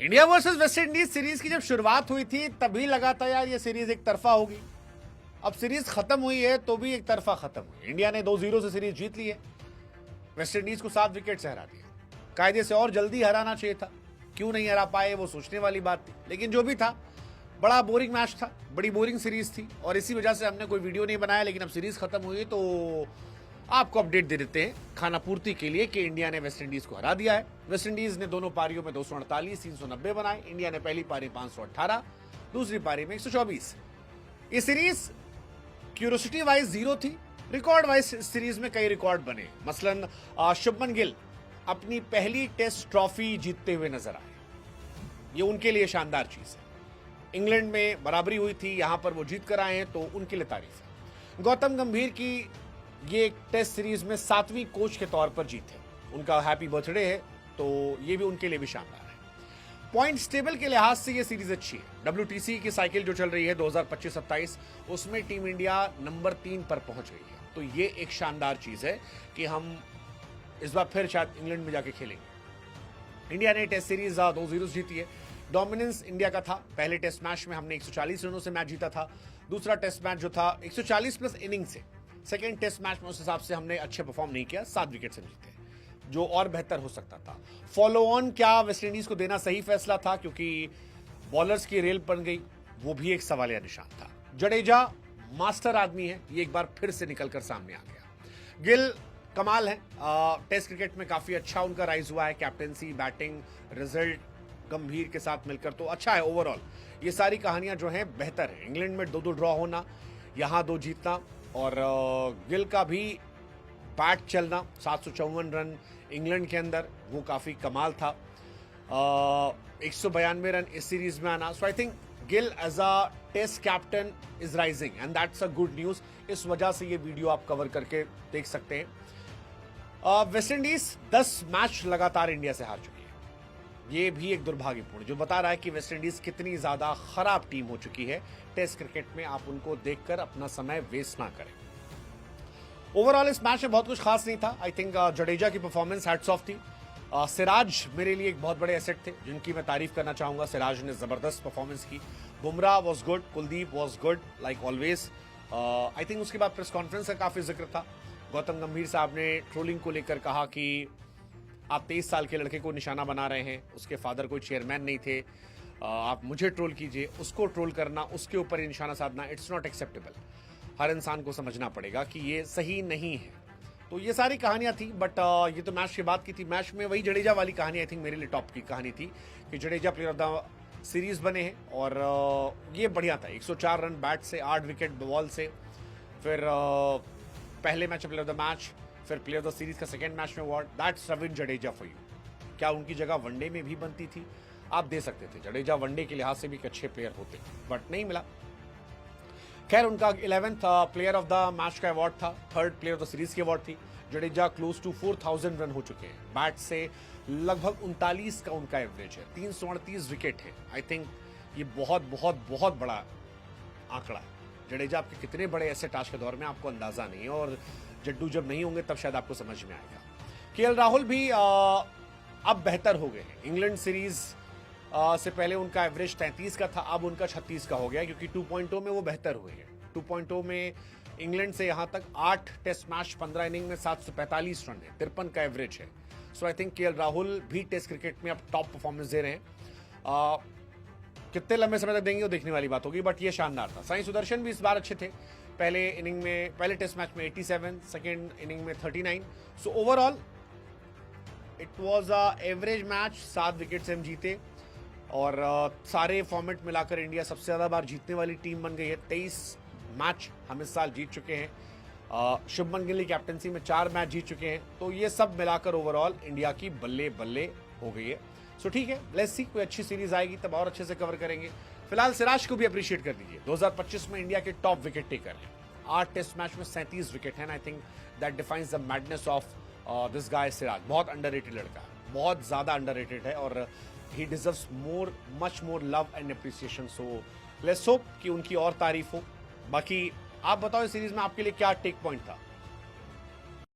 India versus West Indies series की जब शुरुआत हुई थी तभी लगा था यार ये सीरीज एक तरफा होगी। अब सीरीज खत्म हुई है तो भी एक तरफा खत्म हुई। इंडिया ने 2-0 से सीरीज जीत ली है। वेस्ट इंडीज को 7 विकेट से हरा दिया। कायदे से और जल्दी हराना चाहिए था, क्यों नहीं हरा पाए वो सोचने वाली बात थी। लेकिन जो भी था, बड़ा बोरिंग मैच था, बड़ी बोरिंग सीरीज थी और इसी वजह से हमने कोई वीडियो नहीं बनाया। लेकिन अब सीरीज खत्म हुई तो आपको अपडेट दे देते हैं खाना पूर्ति के लिए कि इंडिया ने वेस्ट इंडीज को हरा दिया है। वेस्ट इंडीज ने दोनों पारियों में 248, 390 बनाए। इंडिया ने पहली पारी 518, दूसरी पारी में 124। ये सीरीज क्यूरोसिटी वाइज 0 थी, रिकॉर्ड वाइज सीरीज में कई रिकॉर्ड बने। मसलन शुभमन गिल अपनी पहली टेस्ट ट्रॉफी जीतते हुए नजर आए, ये उनके लिए शानदार चीज है। इंग्लैंड में बराबरी हुई थी, यहां पर वो जीत कर आए हैं तो उनके लिए तारीफ है। गौतम गंभीर की ये एक टेस्ट सीरीज में 7वीं कोच के तौर पर जीत है, उनका हैप्पी बर्थडे है तो ये भी उनके लिए भी शानदार है। पॉइंट्स टेबल के लिहाज से ये सीरीज अच्छी है। WTC की साइकिल जो चल रही है 2025-27, उसमें टीम इंडिया नंबर 3 पर पहुंच गई है, तो ये एक शानदार चीज है कि हम इस बार फिर शायद इंग्लैंड में जाके खेलेंगे। इंडिया ने टेस्ट सीरीज 2-0 जीती है। डोमिनेंस इंडिया का था। पहले टेस्ट मैच में हमने 140 रनों से मैच जीता था। दूसरा टेस्ट मैच जो था 140 प्लस इनिंग से। सेकेंड टेस्ट मैच में उस हिसाब से हमने अच्छे परफॉर्म नहीं किया, 7 विकेट से जीते, जो और बेहतर हो सकता था। फॉलो ऑन क्या वेस्ट इंडीज को देना सही फैसला था, क्योंकि बॉलर्स की रेल बन गई, वो भी एक सवालिया निशान था। जडेजा मास्टर आदमी है, ये एक बार फिर से निकलकर सामने आ गया। गिल कमाल है, टेस्ट क्रिकेट में काफी अच्छा उनका राइज हुआ है। कैप्टेंसी, बैटिंग, रिजल्ट गंभीर के साथ मिलकर तो अच्छा है। ओवरऑल ये सारी कहानियां जो हैं बेहतर है। इंग्लैंड में 2-2 ड्रॉ होना, यहां 2 जीतना और गिल का भी बैट चलना, 754 रन इंग्लैंड के अंदर, वो काफी कमाल था। 192 रन इस सीरीज में आना। So I think Gill as a test captain is rising and that's a good news. इस वजह से ये वीडियो आप कवर करके देख सकते हैं। वेस्ट इंडीज 10 मैच लगातार इंडिया से हार चुकी है, ये भी एक दुर्भाग्यपूर्ण, जो बता रहा है कि वेस्ट इंडीज कितनी ज्यादा खराब टीम हो चुकी है टेस्ट क्रिकेट में। आप उनको देखकर अपना समय वेस्ट ना करें। ओवरऑल इस मैच में बहुत कुछ खास नहीं था। आई थिंक जडेजा की परफॉर्मेंस हैट्स ऑफ थी। सिराज मेरे लिए एक बहुत बड़े एसेट थे, जिनकी मैं तारीफ करना चाहूंगा। सिराज ने जबरदस्त परफॉर्मेंस की। Bumrah was good, Kuldeep was good like always. I think उसके बाद प्रेस कॉन्फ्रेंस का काफी जिक्र था। गौतम गंभीर साहब ने ट्रोलिंग को लेकर कहा कि आप 23 साल के लड़के को निशाना बना रहे हैं, उसके फादर कोई चेयरमैन नहीं थे, आप मुझे ट्रोल कीजिए, उसको ट्रोल करना, उसके ऊपर निशाना साधना, इट्स नॉट एक्सेप्टेबल। हर इंसान को समझना पड़ेगा कि ये सही नहीं है। तो ये सारी कहानियां थी, बट ये तो मैच के बाद की थी। मैच में वही जडेजा वाली कहानी आई थिंक मेरे लिए टॉप की कहानी थी कि Jadeja player of the series बने हैं और ये बढ़िया था। 104 रन बैट से, 8 विकेट बॉल से, फिर पहले match player of the match, फिर प्लेयर ऑफ द सीरीज का सेकंड मैच में award. That's Ravindra Jadeja for you. क्या उनकी जगह वनडे में भी बनती थी? आप दे सकते थे। जडेजा वनडे के लिहाज से भी एक अच्छे प्लेयर होते, बट नहीं मिला। खैर, उनका 11th player of the match का अवार्ड था, 3rd player of the series की अवार्ड थी। जडेजा क्लोज टू 4000 रन हो चुके हैं बैट से, लगभग 39 का उनका एवरेज है, 338 विकेट है। आई थिंक ये बहुत बहुत बहुत बड़ा आंकड़ा है। जडेजा आपके कितने बड़े एसेट आज के दौर में आपको अंदाजा नहीं है, और जड्डू जब नहीं होंगे तब शायद आपको समझ में आएगा। केएल राहुल भी अब बेहतर हो गए हैं। इंग्लैंड सीरीज से पहले उनका एवरेज 33 का था, अब उनका 36 का हो गया, क्योंकि 2.0 में वो बेहतर हुए हैं। 2.0 में इंग्लैंड से यहां तक 8 टेस्ट मैच, 15 इनिंग में 745 रन है, 53 का एवरेज है। सो आई थिंक केएल राहुल भी टेस्ट क्रिकेट में अब टॉप परफॉर्मेंस दे रहे हैं। कितने लंबे समय तक देंगे वो देखने वाली बात होगी, बट ये शानदार था। साई सुदर्शन भी इस बार अच्छे थे। पहले इनिंग में, पहले टेस्ट मैच में 87, सेकेंड इनिंग में 39। So overall it was a average match. 7 wicket से हम जीते और सारे फॉर्मेट मिलाकर इंडिया सबसे ज्यादा बार जीतने वाली टीम बन गई है। 23 मैच हम इस साल जीत चुके हैं। शुभमन गिल की कैप्टनसी में 4 मैच जीत चुके हैं। तो ये सब मिलाकर ओवरऑल इंडिया की बल्ले बल्ले हो गई है। सो ठीक है, लेट्स सी, कोई अच्छी सीरीज आएगी तब और अच्छे से कवर करेंगे। फिलहाल सिराज को भी अप्रिशिएट कर दीजिए, 2025 में इंडिया के टॉप विकेट टेकर हैं। 8 टेस्ट मैच में 37 विकेट हैं। I think that defines the madness of this guy Siraj. बहुत अंडररेटेड लड़का है, बहुत ज्यादा अंडररेटेड है और he deserves more, much more love and appreciation. So let's hope कि उनकी और तारीफ हो। बाकी आप बताओ इस सीरीज में आपके लिए क्या टेक पॉइंट था?